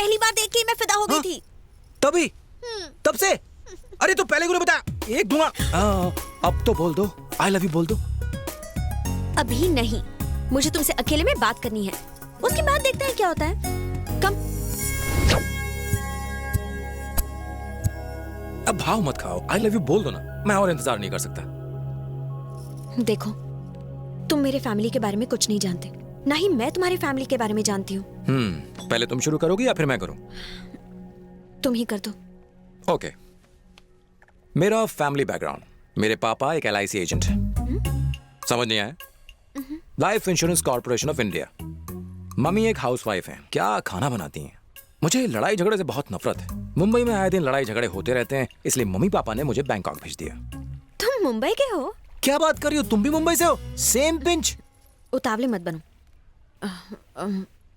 पहली बार देख के ही मैं फिदा हो गई थी। तभी तब से? अरे तो पहले क्यों नहीं बताया? एक दूंगा। अब तो बोल दो, आई लव यू बोल दो। अभी नहीं, मुझे तुमसे अकेले में बात करनी है, उसके बाद देखते हैं क्या होता है। कम। अब भाव मत खाओ, आई लव यू बोल दो ना, मैं और इंतजार नहीं कर सकता। देखो, तुम मेरे फैमिली के बारे में कुछ नहीं जानते, ना ही मैं तुम्हारी फैमिली के बारे में जानती हूँ। पहले तुम शुरू करोगी या फिर मैं करूँ? तुम ही कर दो। ओके। मेरा फैमिली बैकग्राउंड, मेरे पापा एक LIC एजेंट है। समझ नहीं आया? Life insurance corporation of India. Mummy एक हाउसवाइफ है, क्या खाना बनाती हैं। मुझे लड़ाई झगड़े से बहुत नफरत है। मुंबई में आए दिन लड़ाई झगड़े होते रहते हैं, इसलिए मम्मी पापा ने मुझे बैंकॉक भेज दिया। तुम मुंबई के हो? क्या बात कर रही हो, तुम भी मुंबई से हो? Same pinch. उतावले मत बनो।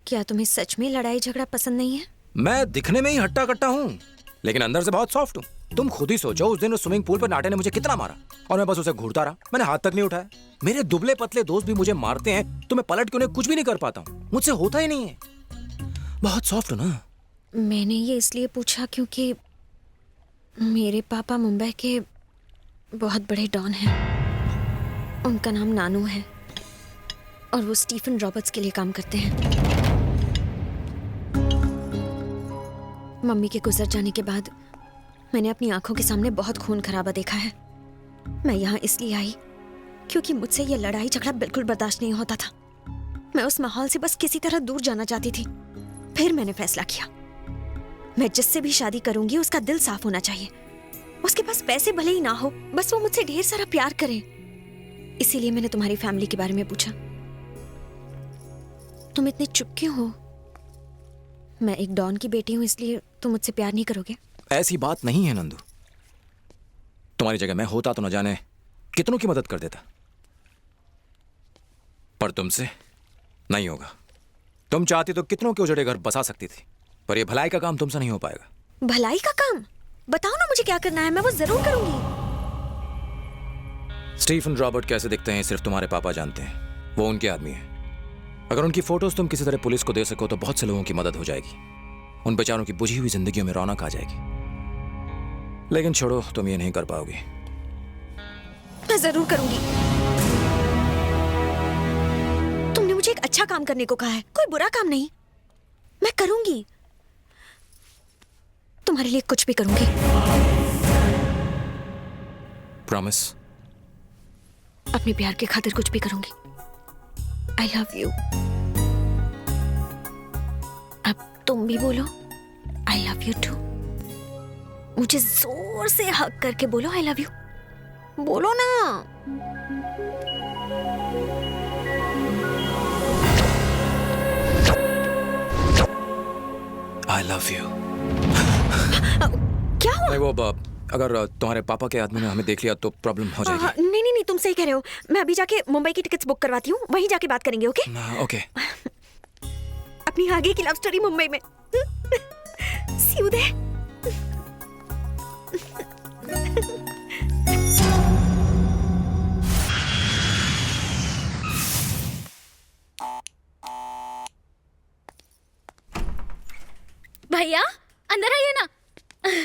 क्या तुम्हें सच में लड़ाई झगड़ा पसंद नहीं है? मैं दिखने में ही हट्टा कट्टा हूँ, लेकिन अंदर से बहुत सॉफ्ट हूँ। तुम खुद ही सोचो, उस दिन उस स्विमिंग पूल पर नाटे ने मुझे कितना मारा और मैं बस उसे घूरता रहा, मैंने हाथ तक नहीं उठाया। मेरे दुबले पतले दोस्त भी मुझे मारते हैं तो मैं पलट के उन्हें कुछ भी नहीं कर पाता हूँ, मुझसे होता ही नहीं है। बहुत सॉफ्ट हूँ ना। मैंने ये इसलिए पूछा क्योंकि मेरे पापा मुंबई के बहुत बड़े डॉन हैं। उनका नाम नानू है और वो स्टीफन रॉबर्ट्स के लिए काम करते हैं। मम्मी के गुजर जाने के बाद मैंने अपनी आंखों के सामने बहुत खून खराबा देखा है। मैं यहाँ इसलिए आई क्योंकि मुझसे ये लड़ाई झगड़ा बिल्कुल बर्दाश्त नहीं होता था। मैं उस माहौल से बस किसी तरह दूर जाना चाहती थी। फिर मैंने फैसला किया, मैं जिससे भी शादी करूंगी उसका दिल साफ होना चाहिए। उसके पास पैसे भले ही ना हो, बस वो मुझसे ढेर सारा प्यार करे। इसीलिए मैंने तुम्हारी फैमिली के बारे में पूछा। तुम इतने चुप क्यों हो? मैं एक डॉन की बेटी हूँ, इसलिए तुम मुझसे प्यार नहीं करोगे? ऐसी बात नहीं है नंदू। तुम्हारी जगह मैं होता तो न जाने कितनों की मदद कर देता, पर तुमसे नहीं होगा। तुम चाहती तो कितनों के उजड़े घर बसा सकती थी, पर यह भलाई का काम तुमसे नहीं हो पाएगा। भलाई का काम? बताओ ना मुझे क्या करना है, मैं वो जरूर करूंगी। स्टीफन रॉबर्ट कैसे दिखते हैं सिर्फ तुम्हारे पापा जानते हैं। वो उनके आदमी हैं। अगर उनकी फोटोज तुम किसी तरह पुलिस को दे सको तो बहुत से लोगों की मदद हो जाएगी। उन बेचारों की बुझी हुई जिंदगियों में रौनक आ जाएगी। लेकिन छोड़ो, तुम ये नहीं कर पाओगी। मैं जरूर करूंगी। तुमने मुझे एक अच्छा काम करने को कहा है, कोई बुरा काम नहीं। मैं करूंगी, तुम्हारे लिए कुछ भी करूंगी। प्रॉमिस? अपने प्यार के खातिर कुछ भी करूंगी। I love you. अब तुम भी बोलो आई लव यू टू। मुझे जोर से हग करके बोलो आई लव यू। बोलो ना। I love you. क्या हुआ? नहीं, वो अगर तुम्हारे पापा के आदमी ने हमें देख लिया तो प्रॉब्लम हो जाएगी। नहीं नहीं नहीं, तुम सही कह रहे हो। मैं अभी जाके मुंबई की टिकट्स बुक करवाती हूँ, वहीं जाके बात करेंगे। Okay okay. अपनी आगे की लव स्टोरी मुंबई में। See you there. भैया अंदर आइए ना।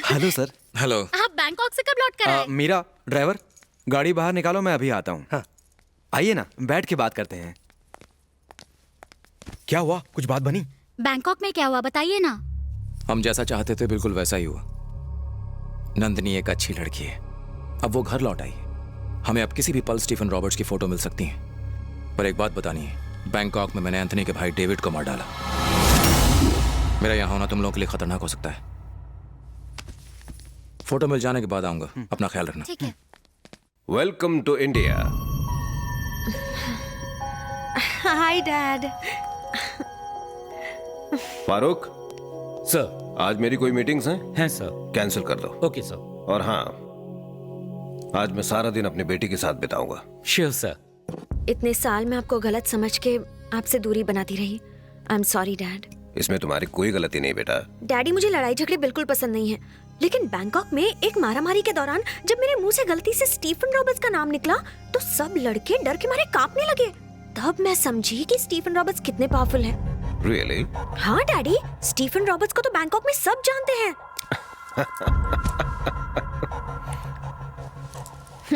Hello sir. हेलो। आप बैंकॉक से कब लौट कर आए? मीरा, ड्राइवर गाड़ी बाहर निकालो, मैं अभी आता हूँ। हाँ। आइए ना, बैठ के बात करते हैं। क्या हुआ, कुछ बात बनी? बैंकॉक में क्या हुआ बताइए ना। हम जैसा चाहते थे बिल्कुल वैसा ही हुआ। नंदनी एक अच्छी लड़की है, अब वो घर लौट आई है। हमें अब किसी भी पल स्टीफन रॉबर्ट्स की फोटो मिल सकती है। पर एक बात बतानी है, बैंकॉक में मैंने एंथनी के भाई डेविड को मार डाला। मेरा यहाँ होना तुम लोगों के लिए खतरनाक हो सकता है। फोटो मिल जाने के बाद आऊंगा, अपना ख्याल रखना। ठीक है। Welcome to India. Hi dad. Farooq, sir. आज मेरी कोई मीटिंग्स हैं सर। कैंसिल कर दो। Okay sir. और हाँ, आज मैं सारा दिन अपनी बेटी के साथ बिताऊंगा। Sure sir. इतने साल में आपको गलत समझ के आपसे दूरी बनाती रही। I am sorry dad. इसमें तुम्हारी कोई गलती नहीं बेटा। डैडी, मुझे लड़ाई झगड़े बिल्कुल पसंद नहीं है, लेकिन बैंकॉक में एक मारामारी के दौरान जब मेरे मुंह से गलती से स्टीफन रॉबर्ट्स का नाम निकला तो सब लड़के डर के मारे कांपने लगे। तब मैं समझी कि स्टीफन रॉबर्ट्स कितने पावरफुल हैं। रियली? हाँ डैडी, स्टीफन रॉबर्ट्स को तो बैंकॉक में सब जानते हैं।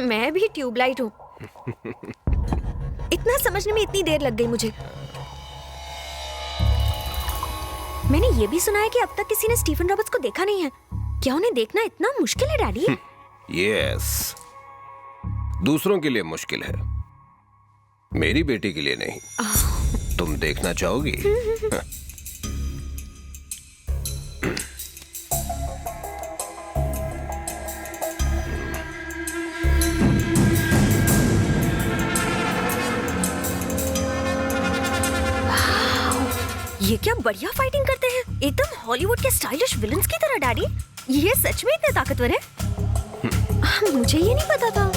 मैं भी ट्यूबलाइट हूँ। इतना समझने में इतनी देर लग गई मुझे। मैंने ये भी सुना है कि अब तक किसी ने स्टीफन रॉबर्ट्स को देखा नहीं है। क्या उन्हें देखना इतना मुश्किल है डैडी? यस, दूसरों के लिए मुश्किल है, मेरी बेटी के लिए नहीं। तुम देखना चाहोगी? ये क्या बढ़िया फाइटिंग करते हैं, एकदम हॉलीवुड के स्टाइलिश विलन्स की तरह डैडी। ये सच में इतने ताकतवर है? मुझे ये नहीं पता था।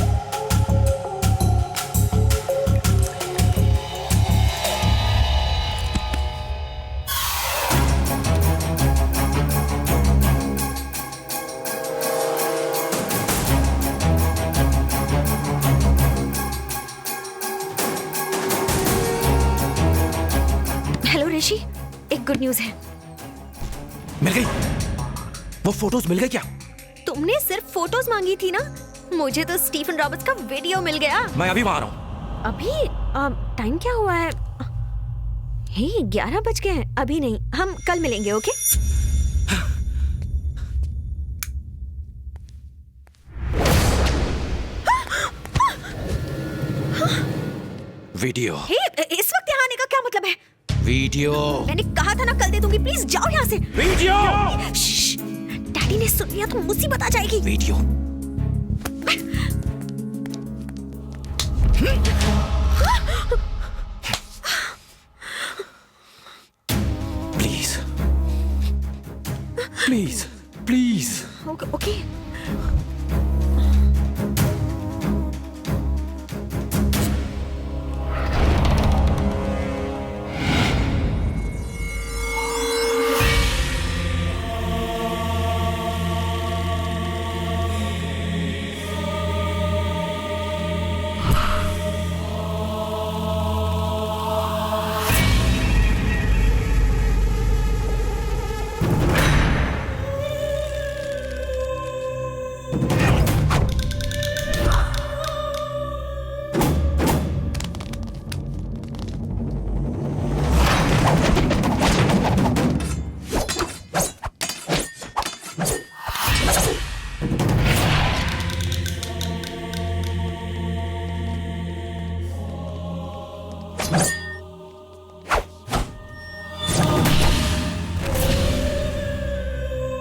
हेलो ऋषि, एक गुड न्यूज है। मिल गई? वो फोटोज मिल गए क्या? तुमने सिर्फ फोटोज मांगी थी ना, मुझे तो स्टीफन रॉबर्ट्स का वीडियो मिल गया। मैं अभी वहां आ रहा हूँ। अभी टाइम क्या हुआ है? हे 11 बज गए हैं। अभी नहीं, हम कल मिलेंगे। ओके? वीडियो। हे इस वक्त यहाँ आने का क्या मतलब है? वीडियो। मैंने कहा था ना कल दे दूंगी। प्लीज जाओ यहाँ से। वीडियो। श्श्श, डैडी ने सुन लिया तो मुसीबत आ जाएगी। Video. Please please please. Okay okay.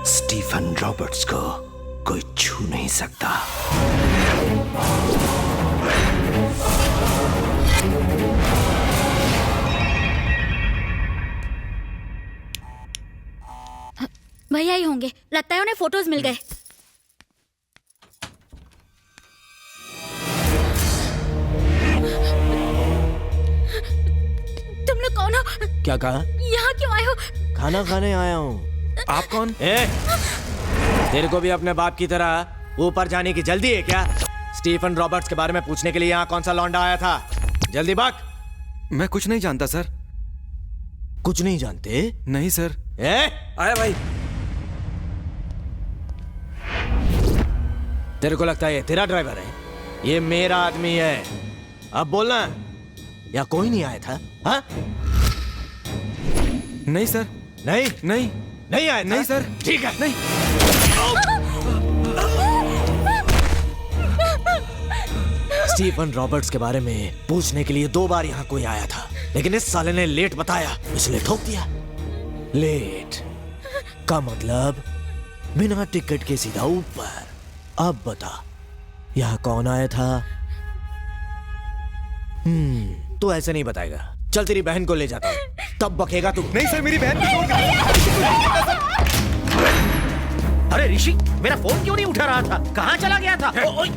Stephen Roberts को कोई छू नहीं सकता। भैया ही होंगे, लगता है उन्हें फोटोज मिल गए। तुम लोग कौन हो? क्या कहा? यहाँ क्यों आए हो? खाना खाने आया हूँ। आप कौन? तेरे को भी अपने बाप की तरह ऊपर जाने की जल्दी है क्या? स्टीफन रॉबर्ट्स के बारे में पूछने के लिए यहाँ कौन सा लौंडा आया था? जल्दी भाग। मैं कुछ नहीं जानता सर। कुछ नहीं जानते? नहीं सर। आया भाई। तेरे को लगता है ये तेरा ड्राइवर है? ये मेरा आदमी है। अब बोलना, या कोई नहीं आया था? हाँ? नहीं सर। नहीं नहीं नहीं आया था? नहीं सर। ठीक है। नहीं। स्टीफन रॉबर्ट्स के बारे में पूछने के लिए 2 बार यहाँ कोई आया था, लेकिन इस साले ने लेट बताया, इसलिए ठोक दिया। लेट का मतलब बिना टिकट के सीधा ऊपर। अब बता, यहाँ कौन आया था? तो ऐसे नहीं बताएगा। चल तेरी बहन को ले जाता हूँ, तब बकेगा तू। नहीं सर, मेरी बहन को छोड़ अरे ऋषि, मेरा फोन क्यों नहीं उठा रहा था? कहाँ चला गया था? ओए!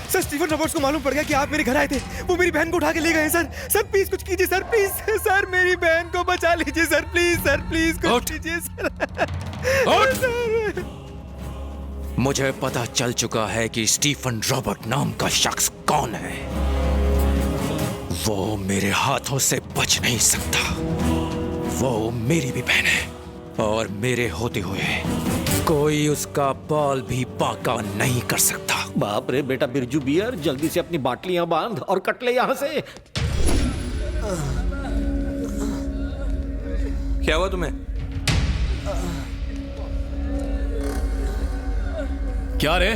सर स्टीफन रॉबर्ट्स को मालूम पड़ गया कि आप मेरे घर आए थे। वो मेरी बहन को उठा के ले गए हैं सर। सर प्लीज कुछ कीजिए सर, प्लीज सर, मेरी बहन को बचा लीजिए सर, प्लीज सर, प्लीज कुछ कीजिए सर। मुझे पता चल चुका है कि स्टीफन रॉबर्ट नाम का शख्स कौन है। वो मेरे हाथों से बच नहीं सकता। वो मेरी भी बहन है और मेरे होते हुए कोई उसका बाल भी बाका नहीं कर सकता। बाप रे बेटा बिरजू बियर, जल्दी से अपनी बाटलियां बांध और कट ले यहाँ से। क्या हुआ तुम्हें? क्या रे,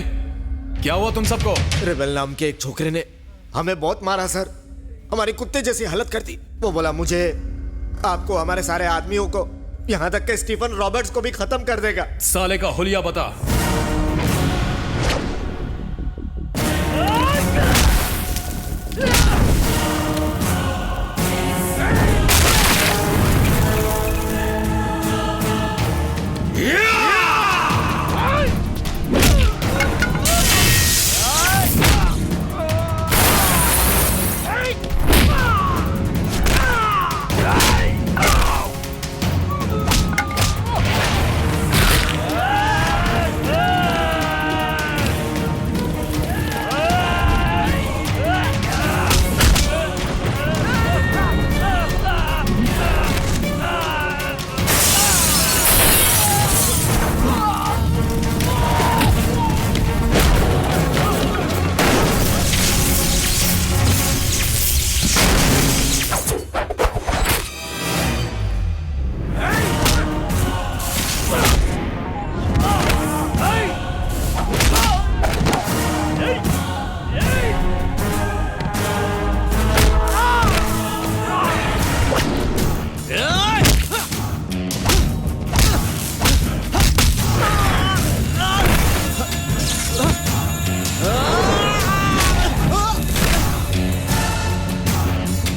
क्या हुआ तुम सबको? रेबेल नाम के एक छोकरे ने हमें बहुत मारा सर, हमारी कुत्ते जैसी हालत कर दी। वो बोला मुझे, आपको, हमारे सारे आदमियों को, यहाँ तक के स्टीफन रॉबर्ट्स को भी खत्म कर देगा। साले का हुलिया बता।